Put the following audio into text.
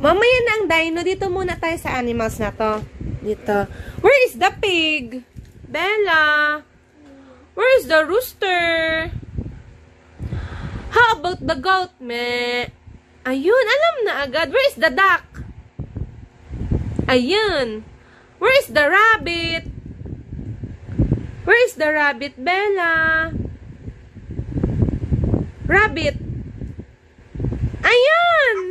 Mamaya na ang dino. Dito muna tayo sa animals na to. Dito. Where is the pig? Bella. Where is the rooster? How about the goat, me? Ayun, alam na agad. Where is the duck? Ayun. Where is the rabbit? Where is the rabbit, Bella? Rabbit. Ayan!